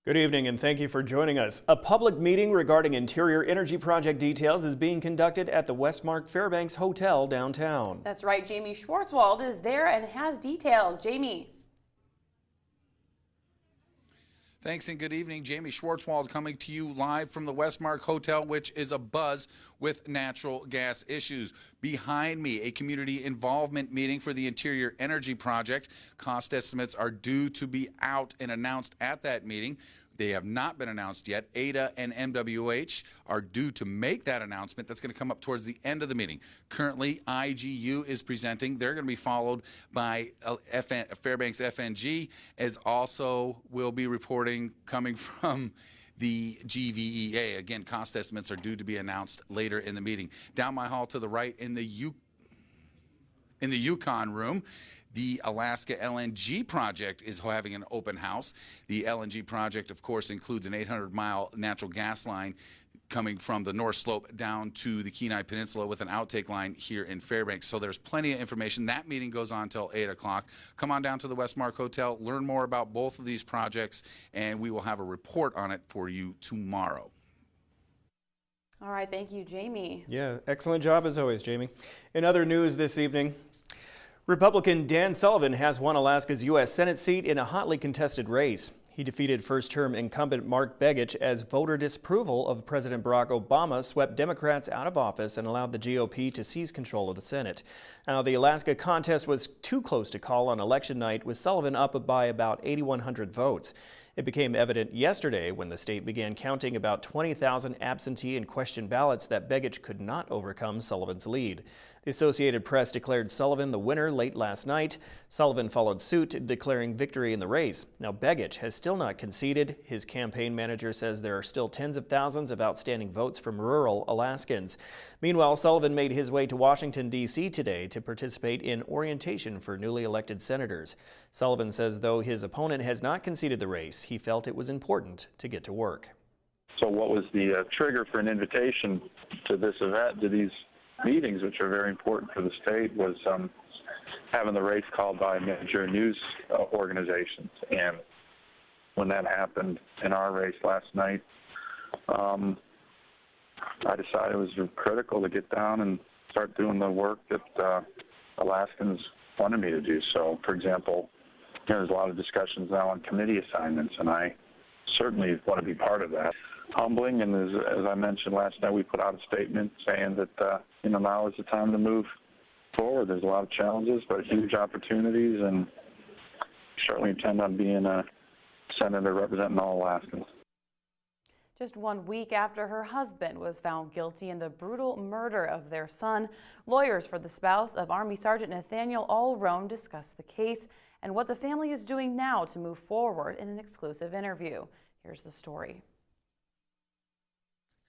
Good evening and thank you for joining us. A public meeting regarding interior energy project details is being conducted at the Westmark Fairbanks Hotel downtown. That's right, Jamie Schwartzwald is there and has details. Jamie. Thanks and good evening. Jamie Schwartzwald coming to you live from the Westmark Hotel, which is abuzz with natural gas issues. Behind me, a community involvement meeting for the interior energy project. Cost estimates are due to be out and announced at that meeting. They have not been announced yet. ADA and MWH are due to make that announcement. That's going to come up towards the end of the meeting. Currently, IGU is presenting. They're going to be followed by Fairbanks FNG, as also will be reporting coming from the GVEA. Again, cost estimates are due to be announced later in the meeting. Down my hall to the right in the Yukon room, the Alaska LNG project is having an open house. The LNG project, of course, includes an 800-mile natural gas line coming from the North Slope down to the Kenai Peninsula with an outtake line here in Fairbanks. So there's plenty of information. That meeting goes on until 8 o'clock. Come on down to the Westmark Hotel, learn more about both of these projects, and we will have a report on it for you tomorrow. All right, thank you, Jamie. Yeah, excellent job as always, Jamie. In other news this evening, Republican Dan Sullivan has won Alaska's U.S. Senate seat in a hotly contested race. He defeated first-term incumbent Mark Begich as voter disapproval of President Barack Obama swept Democrats out of office and allowed the GOP to seize control of the Senate. Now, the Alaska contest was too close to call on election night, with Sullivan up by about 8,100 votes. It became evident yesterday when the state began counting about 20,000 absentee and question ballots that Begich could not overcome Sullivan's lead. The Associated Press declared Sullivan the winner late last night. Sullivan followed suit, declaring victory in the race. Now, Begich has still not conceded. His campaign manager says there are still tens of thousands of outstanding votes from rural Alaskans. Meanwhile, Sullivan made his way to Washington, D.C. today to participate in orientation for newly elected senators. Sullivan says though his opponent has not conceded the race, he felt it was important to get to work. So what was the trigger for an invitation to this event, to these meetings, which are very important for the state, was having the race called by major news organizations. And when that happened in our race last night, I decided it was critical to get down and start doing the work that Alaskans wanted me to do. So, for example, there's a lot of discussions now on committee assignments, and I certainly want to be part of that. Humbling, and as I mentioned last night, we put out a statement saying that now is the time to move forward. There's a lot of challenges, but huge opportunities, and certainly intend on being a senator representing all Alaskans. Just 1 week after her husband was found guilty in the brutal murder of their son, lawyers for the spouse of Army Sergeant Nathaniel Allroan discussed the case and what the family is doing now to move forward in an exclusive interview. Here's the story.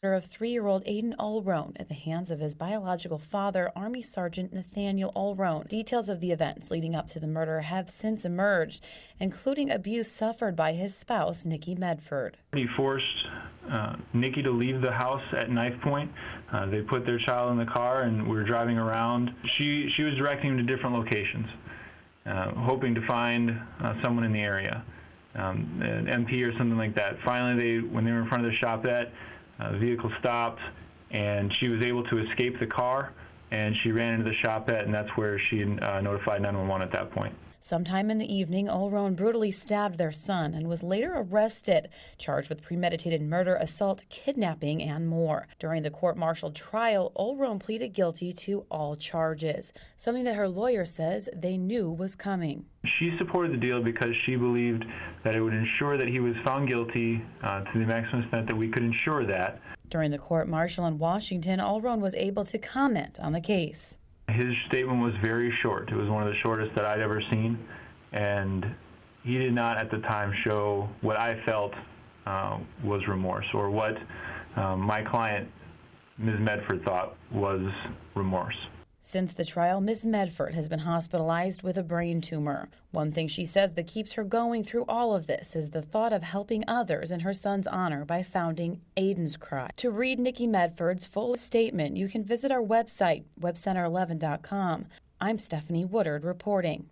Of 3-year-old Aiden Allroan at the hands of his biological father, Army Sergeant Nathaniel Allroan. Details of the events leading up to the murder have since emerged, including abuse suffered by his spouse, Nikki Medford. He forced Nikki to leave the house at knife point. They put their child in the car and we were driving around. She was directing him to different locations, hoping to find someone in the area, an MP or something like that. Finally, when they were in front of the shopette, the vehicle stopped, and she was able to escape the car, and she ran into the shopette, and that's where she notified 911 at that point. Sometime in the evening, Allroan brutally stabbed their son and was later arrested, charged with premeditated murder, assault, kidnapping, and more. During the court-martialed trial, Allroan pleaded guilty to all charges, something that her lawyer says they knew was coming. She supported the deal because she believed that it would ensure that he was found guilty to the maximum extent that we could ensure that. During the court-martial in Washington, Allroan was able to comment on the case. His statement was very short. It was one of the shortest that I'd ever seen, and he did not at the time show what I felt was remorse, or what my client, Ms. Medford, thought was remorse. Since the trial, Ms. Medford has been hospitalized with a brain tumor. One thing she says that keeps her going through all of this is the thought of helping others in her son's honor by founding Aiden's Cry. To read Nikki Medford's full statement, you can visit our website, webcenter11.com. I'm Stephanie Woodard reporting.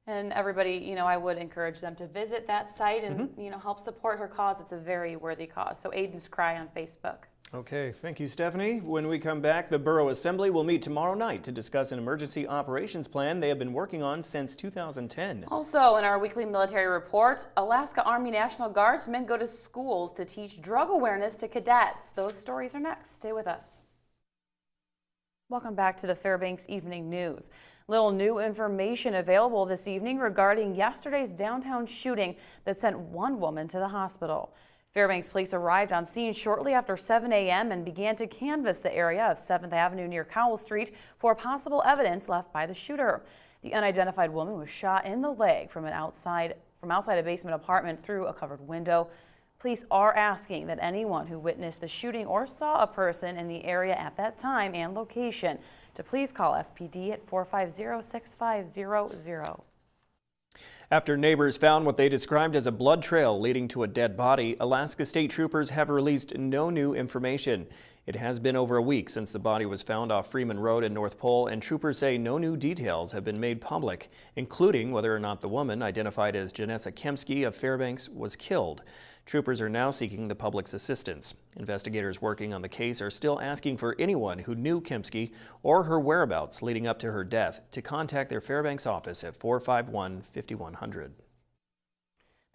And everybody, I would encourage them to visit that site and, help support her cause. It's a very worthy cause. So Aiden's Cry on Facebook. Okay, thank you, Stephanie. When we come back, the Borough Assembly will meet tomorrow night to discuss an emergency operations plan they have been working on since 2010. Also, in our weekly military report, Alaska Army National Guardsmen go to schools to teach drug awareness to cadets. Those stories are next. Stay with us. Welcome back to the Fbx Evening News. Little new information available this evening regarding yesterday's downtown shooting that sent one woman to the hospital. Fairbanks police arrived on scene shortly after 7 a.m. and began to canvass the area of 7th Avenue near Cowell Street for possible evidence left by the shooter. The unidentified woman was shot in the leg from outside a basement apartment through a covered window. Police are asking that anyone who witnessed the shooting or saw a person in the area at that time and location to please call FPD at 450-6500. After neighbors found what they described as a blood trail leading to a dead body, Alaska State Troopers have released no new information. It has been over a week since the body was found off Freeman Road in North Pole, and troopers say no new details have been made public, including whether or not the woman, identified as Janessa Kemsky of Fairbanks, was killed. Troopers are now seeking the public's assistance. Investigators working on the case are still asking for anyone who knew Kemsky or her whereabouts leading up to her death to contact their Fairbanks office at 451-5100.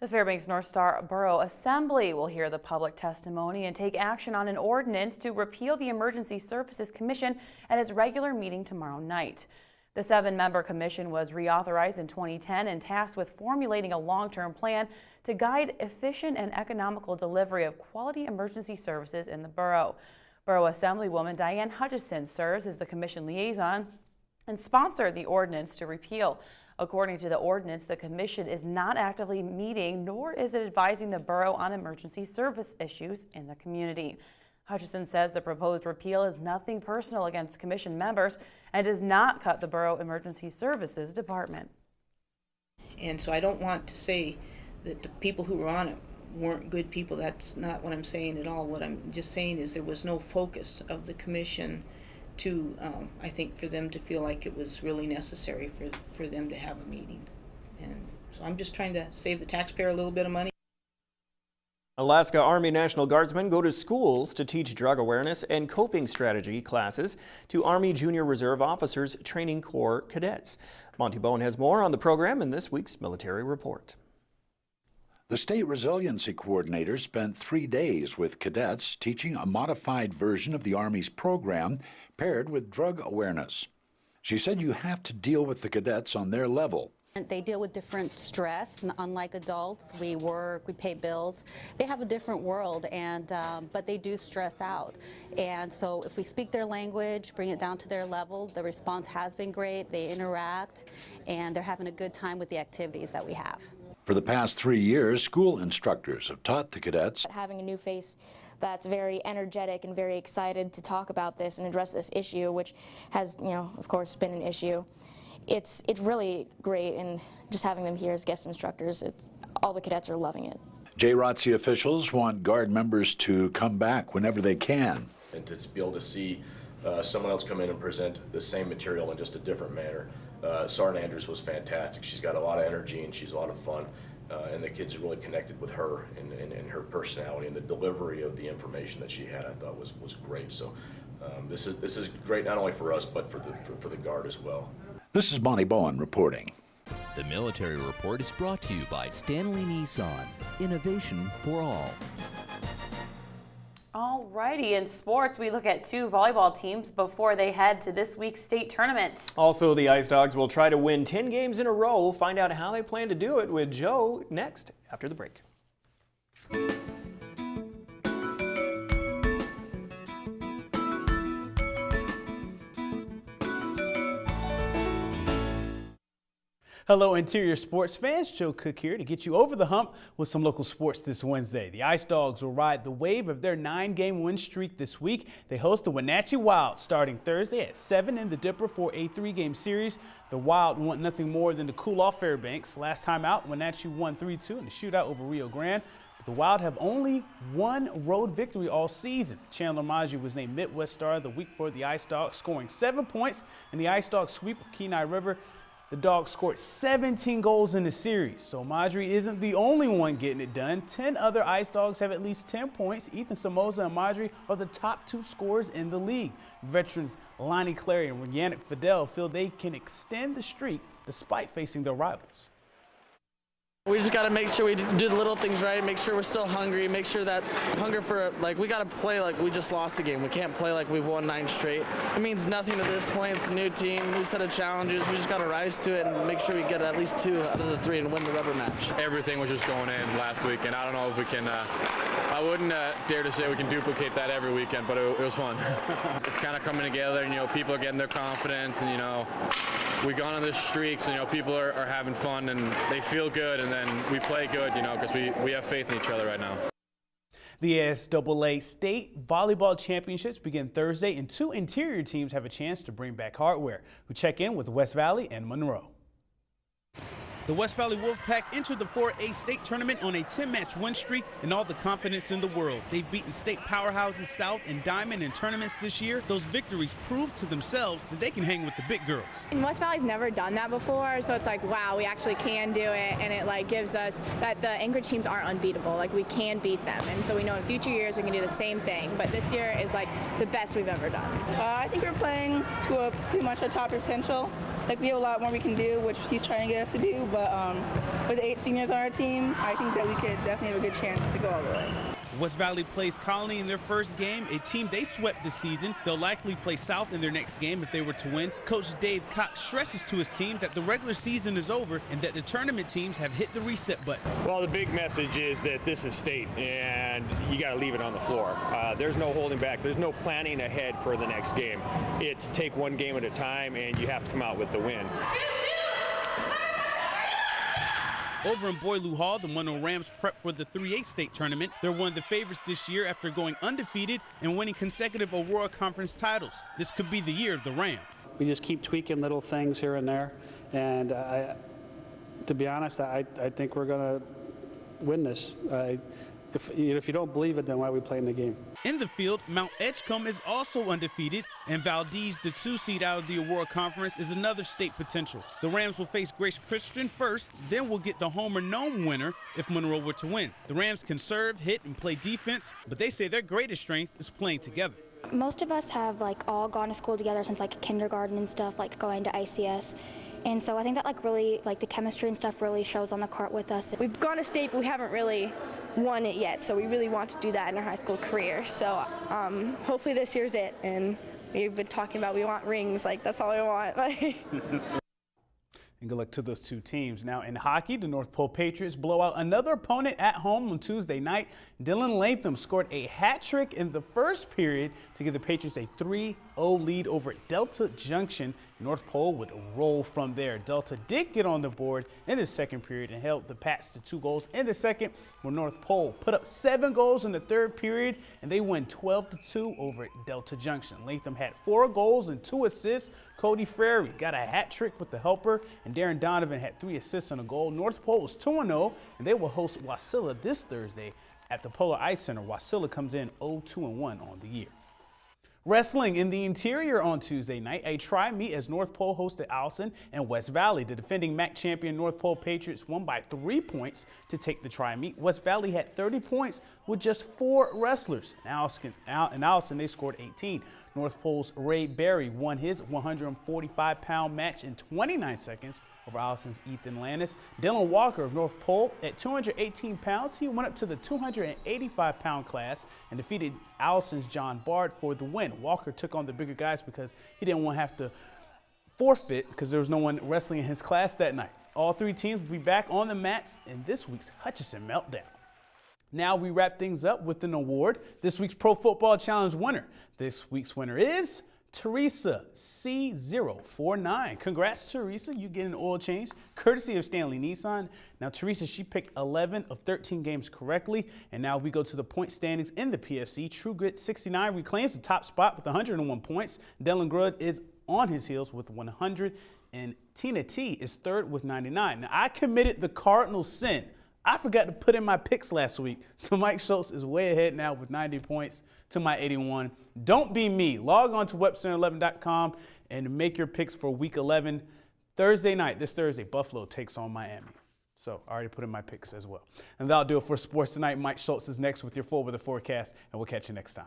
The Fairbanks North Star Borough Assembly will hear the public testimony and take action on an ordinance to repeal the Emergency Services Commission at its regular meeting tomorrow night. The 7-member commission was reauthorized in 2010 and tasked with formulating a long-term plan to guide efficient and economical delivery of quality emergency services in the borough. Borough Assemblywoman Diane Hutchison serves as the commission liaison and sponsored the ordinance to repeal. According to the ordinance, the commission is not actively meeting, nor is it advising the borough on emergency service issues in the community. Hutchison says the proposed repeal is nothing personal against commission members and does not cut the Borough Emergency Services Department. And so I don't want to say that the people who were on it weren't good people. That's not what I'm saying at all. What I'm just saying is there was no focus of the commission to, I think, for them to feel like it was really necessary for them to have a meeting. And so I'm just trying to save the taxpayer a little bit of money. Alaska Army National Guardsmen go to schools to teach drug awareness and coping strategy classes to Army Junior Reserve Officers Training Corps cadets. Monty Bowen has more on the program in this week's Military Report. The State Resiliency Coordinator spent 3 days with cadets teaching a modified version of the Army's program paired with drug awareness. She said you have to deal with the cadets on their level. They deal with different stress, unlike adults. We work, we pay bills. They have a different world, and but they do stress out. And so if we speak their language, bring it down to their level, the response has been great. They interact, and they're having a good time with the activities that we have. For the past 3 years, school instructors have taught the cadets. Having a new face that's very energetic and very excited to talk about this and address this issue, which has, of course, been an issue. It's really great, and just having them here as guest instructors, all the cadets are loving it. JROTC officials want Guard members to come back whenever they can. And to be able to see someone else come in and present the same material in just a different manner. Sergeant Andrews was fantastic. She's got a lot of energy and she's a lot of fun. And the kids really connected with her and her personality, and the delivery of the information that she had, I thought was great. So this is great not only for us but for the Guard as well. This is Monty Bowen reporting. The Military Report is brought to you by Stanley Nissan. Innovation for all. Alrighty, in sports, we look at 2 volleyball teams before they head to this week's state tournament. Also, the Ice Dogs will try to win 10 games in a row. Find out how they plan to do it with Joe next after the break. Hello, Interior Sports fans. Joe Cook here to get you over the hump with some local sports this Wednesday. The Ice Dogs will ride the wave of their 9-game win streak this week. They host the Wenatchee Wild starting Thursday at 7 in the Dipper for a 3-game series. The Wild want nothing more than to cool off Fairbanks. Last time out, Wenatchee won 3-2 in the shootout over Rio Grande. But the Wild have only one road victory all season. Chandler Maggi was named Midwest Star of the Week for the Ice Dogs, scoring 7 points in the Ice Dogs sweep of Kenai River. The Dogs scored 17 goals in the series, so Madry isn't the only one getting it done. 10 other Ice Dogs have at least 10 points. Ethan Somoza and Madry are the top 2 scorers in the league. Veterans Lonnie Clary and Yannick Fidel feel they can extend the streak despite facing their rivals. We just got to make sure we do the little things right, make sure we're still hungry, make sure that hunger for, like, we got to play like we just lost a game. We can't play like we've won 9 straight. It means nothing to this point. It's a new team, new set of challenges. We just got to rise to it and make sure we get at least 2 out of the 3 and win the rubber match. Everything was just going in last week, and I don't know if we can, I wouldn't dare to say we can duplicate that every weekend, but it was fun. It's kind of coming together, and, you know, people are getting their confidence, and, you know, we've gone on this streak, so, you know, people are having fun, and they feel good, and then we play good, you know, because we have faith in each other right now. The NCAA State Volleyball Championships begin Thursday, and 2 interior teams have a chance to bring back hardware. We check in with West Valley and Monroe. The West Valley Wolfpack entered the 4A state tournament on a 10-match win streak and all the confidence in the world. They've beaten state powerhouses South and Diamond in tournaments this year. Those victories prove to themselves that they can hang with the big girls. And West Valley's never done that before, so it's like, wow, we actually can do it, and it like gives us that the Anchorage teams aren't unbeatable. Like, we can beat them, and so we know in future years we can do the same thing. But this year is like the best we've ever done. I think we're playing to pretty much our top potential. Like, we have a lot more we can do, which he's trying to get us to do, but with 8 seniors on our team, I think that we could definitely have a good chance to go all the way. West Valley plays Colony in their first game, a team they swept this season. They'll likely play South in their next game if they were to win. Coach Dave Cox stresses to his team that the regular season is over and that the tournament teams have hit the reset button. Well, the big message is that this is state, and you got to leave it on the floor. There's no holding back. There's no planning ahead for the next game. It's take one game at a time, and you have to come out with the win. Over in Boileau Hall, the Monroe Rams prep for the 3A state tournament. They're one of the favorites this year after going undefeated and winning consecutive Aurora Conference titles. This could be the year of the Rams. We just keep tweaking little things here and there, and to be honest, I think we're going to win this. If you don't believe it, then why are we playing the game? In the field, Mount Edgecombe is also undefeated, and Valdez, the 2 seed out of the Aurora Conference, is another state potential. The Rams will face Grace Christian first, then we'll get the Homer Nome winner if Monroe were to win. The Rams can serve, hit, and play defense, but they say their greatest strength is playing together. Most of us have like all gone to school together since like kindergarten and stuff, like going to ICS. And so I think that like really like the chemistry and stuff really shows on the court with us. We've gone to state, but we haven't really won it yet, so we really want to do that in our high school career. So hopefully this year's it, and we've been talking about we want rings, like that's all we want. And good luck to those 2 teams. Now in hockey, the North Pole Patriots blow out another opponent at home on Tuesday night. Dylan Latham scored a hat trick in the first period to give the Patriots a 3-0 lead over Delta Junction. North Pole would roll from there. Delta did get on the board in the second period and held the Pats to 2 goals in the second, where North Pole put up 7 goals in the third period, and they win 12-2 over Delta Junction. Latham had 4 goals and 2 assists. Cody Frary got a hat trick with the helper, and Darren Donovan had 3 assists and a goal. North Pole was 2-0, and they will host Wasilla this Thursday at the Polar Ice Center. Wasilla comes in 0-2-1 on the year. Wrestling in the interior on Tuesday night, a tri-meet as North Pole hosted Allison and West Valley. The defending MAC champion North Pole Patriots won by 3 points to take the tri-meet. West Valley had 30 points with just 4 wrestlers. In Allison, they scored 18. North Pole's Ray Berry won his 145-pound match in 29 seconds over Allison's Ethan Lannis. Dylan Walker of North Pole at 218 pounds, he went up to the 285-pound class and defeated Allison's John Bard for the win. Walker took on the bigger guys because he didn't want to have to forfeit because there was no one wrestling in his class that night. All 3 teams will be back on the mats in this week's Hutchinson Meltdown. Now we wrap things up with an award. This week's Pro Football Challenge winner. This week's winner is Teresa C049. Congrats, Teresa. You get an oil change courtesy of Stanley Nissan. Now, Teresa, she picked 11 of 13 games correctly. And now we go to the point standings in the PFC. True Grit 69 reclaims the top spot with 101 points. Dylan Grud is on his heels with 100. And Tina T is third with 99. Now, I committed the cardinal sin. I forgot to put in my picks last week, so Mike Schultz is way ahead now with 90 points to my 81. Don't be me. Log on to Webster11.com and make your picks for Week 11. Thursday night, this Thursday, Buffalo takes on Miami. So I already put in my picks as well. And that'll do it for sports tonight. Mike Schultz is next with your full weather forecast, and we'll catch you next time.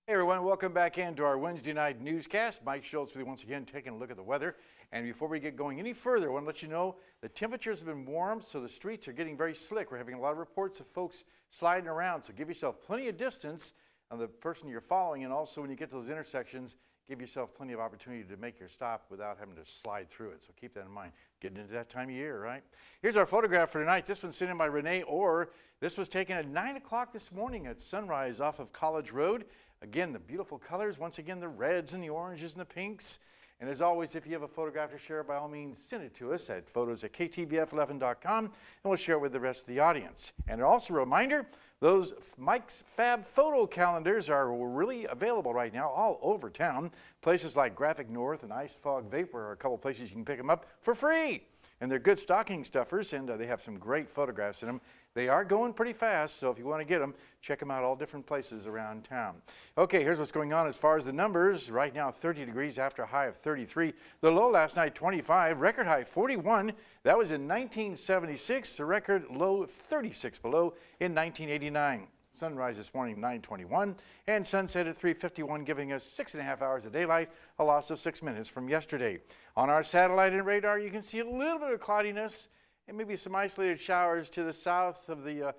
Hey everyone, welcome back into our Wednesday night newscast. Mike Schultz with you once again taking a look at the weather. And before we get going any further, I want to let you know the temperatures have been warmed, so the streets are getting very slick. We're having a lot of reports of folks sliding around, so give yourself plenty of distance on the person you're following, and also when you get to those intersections, give yourself plenty of opportunity to make your stop without having to slide through it. So keep that in mind. Getting into that time of year, right? Here's our photograph for tonight. This one's sent in by Renee Orr. This was taken at 9 o'clock this morning at sunrise off of College Road. Again, the beautiful colors, once again, the reds and the oranges and the pinks. And as always, if you have a photograph to share, by all means, send it to us at photos@ktbf11.com, and we'll share it with the rest of the audience. And also a reminder, those Mike's Fab photo calendars are really available right now all over town. Places like Graphic North and Ice Fog Vapor are a couple places you can pick them up for free. And they're good stocking stuffers, and they have some great photographs in them. They are going pretty fast, so if you want to get them, check them out all different places around town. Okay, here's what's going on as far as the numbers. Right now, 30 degrees after a high of 33. The low last night, 25. Record high, 41. That was in 1976. The record low, 36 below in 1989. Sunrise this morning, 9:21, and sunset at 3:51, giving us 6.5 hours of daylight, a loss of 6 minutes from yesterday. On our satellite and radar, you can see a little bit of cloudiness and maybe some isolated showers to the south of the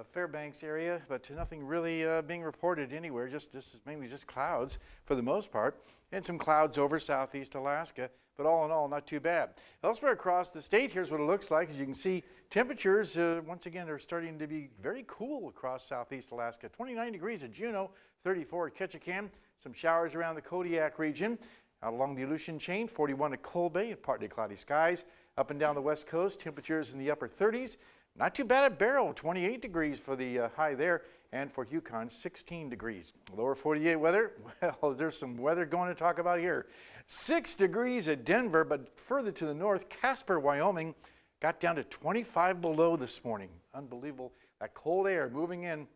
Fairbanks area, but nothing really being reported anywhere. This is mainly just clouds for the most part, and some clouds over southeast Alaska. But all in all, not too bad. Elsewhere across the state, here's what it looks like. As you can see, temperatures, once again, are starting to be very cool across southeast Alaska. 29 degrees at Juneau, 34 at Ketchikan. Some showers around the Kodiak region. Out along the Aleutian chain, 41 at Cold Bay, partly cloudy skies. Up and down the west coast, temperatures in the upper 30s. Not too bad at Barrow, 28 degrees for the high there, and for Yukon, 16 degrees. Lower 48 weather, well, there's some weather going to talk about here. 6 degrees at Denver, but further to the north, Casper, Wyoming, got down to 25 below this morning. Unbelievable. That cold air moving in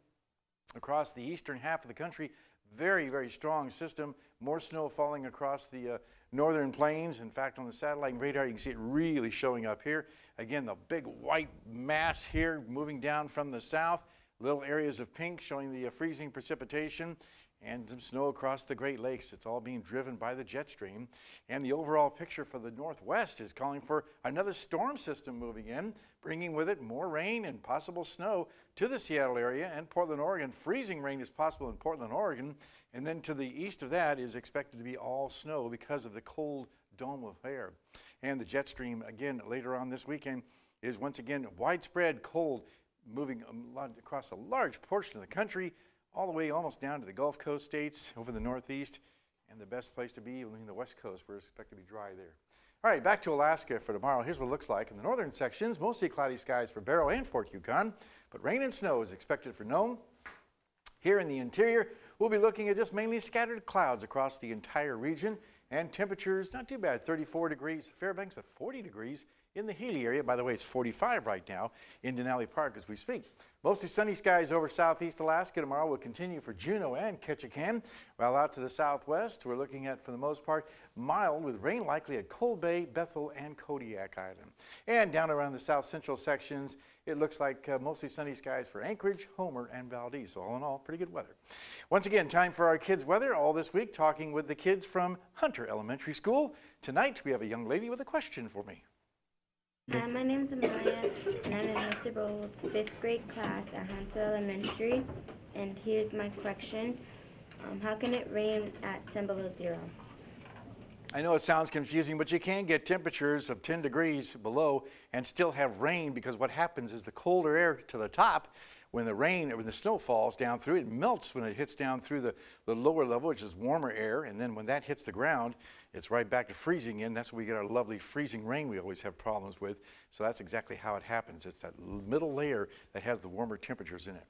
across the eastern half of the country. Very, very strong system. More snow falling across the northern plains. In fact, on the satellite and radar, you can see it really showing up here. Again, the big white mass here moving down from the south. Little areas of pink showing the freezing precipitation and some snow across the Great Lakes. It's all being driven by the jet stream. And the overall picture for the northwest is calling for another storm system moving in, bringing with it more rain and possible snow to the Seattle area and Portland, Oregon. Freezing rain is possible in Portland, Oregon. And then to the east of that is expected to be all snow because of the cold dome of air. And the jet stream, again, later on this weekend, is once again widespread cold, moving across a large portion of the country, all the way almost down to the Gulf Coast states, over the northeast, and the best place to be in the west coast, where it's expected to be dry there. All right, back to Alaska for tomorrow. Here's what it looks like. In the northern sections, mostly cloudy skies for Barrow and Fort Yukon, but rain and snow is expected for Nome. Here in the interior, we'll be looking at just mainly scattered clouds across the entire region, and temperatures not too bad, 34 degrees at Fairbanks, but 40 degrees in the Healy area. By the way, it's 45 right now in Denali Park as we speak. Mostly sunny skies over southeast Alaska tomorrow will continue for Juneau and Ketchikan. While out to the southwest, we're looking at, for the most part, mild with rain likely at Cold Bay, Bethel, and Kodiak Island. And down around the south central sections, it looks like mostly sunny skies for Anchorage, Homer, and Valdez. So all in all, pretty good weather. Once again, time for our kids' weather all this week, talking with the kids from Hunter Elementary School. Tonight, we have a young lady with a question for me. My name is Amaya, and I'm in Mr. Bowles' 5th grade class at Hunter Elementary. And here's my question. How can it rain at 10 below 0? I know it sounds confusing, but you can get temperatures of 10 degrees below and still have rain, because what happens is the colder air to the top, when the snow falls down through, it melts when it hits down through the lower level, which is warmer air, and then when that hits the ground, it's right back to freezing in. That's when we get our lovely freezing rain we always have problems with. So that's exactly how it happens. It's that middle layer that has the warmer temperatures in it.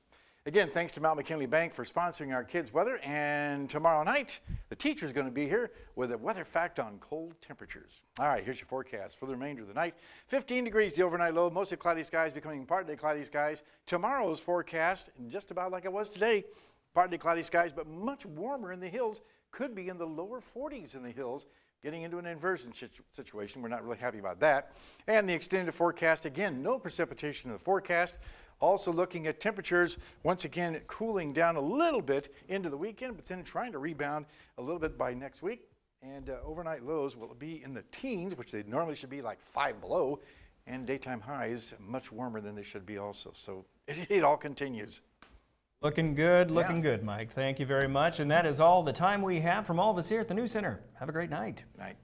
Again, thanks to Mount McKinley Bank for sponsoring our kids' weather. And tomorrow night, the teacher's going to be here with a weather fact on cold temperatures. All right, here's your forecast for the remainder of the night. 15 degrees the overnight low, mostly cloudy skies becoming partly cloudy skies. Tomorrow's forecast, just about like it was today, partly cloudy skies, but much warmer in the hills. Could be in the lower 40s in the hills. getting into an inversion situation. We're not really happy about that. And the extended forecast, again, no precipitation in the forecast. Also looking at temperatures, once again, cooling down a little bit into the weekend, but then trying to rebound a little bit by next week. And overnight lows will be in the teens, which they normally should be like 5 below, and daytime highs much warmer than they should be also. So it all continues. Looking good, Mike. Thank you very much. And that is all the time we have from all of us here at the News Center. Have a great night. Night.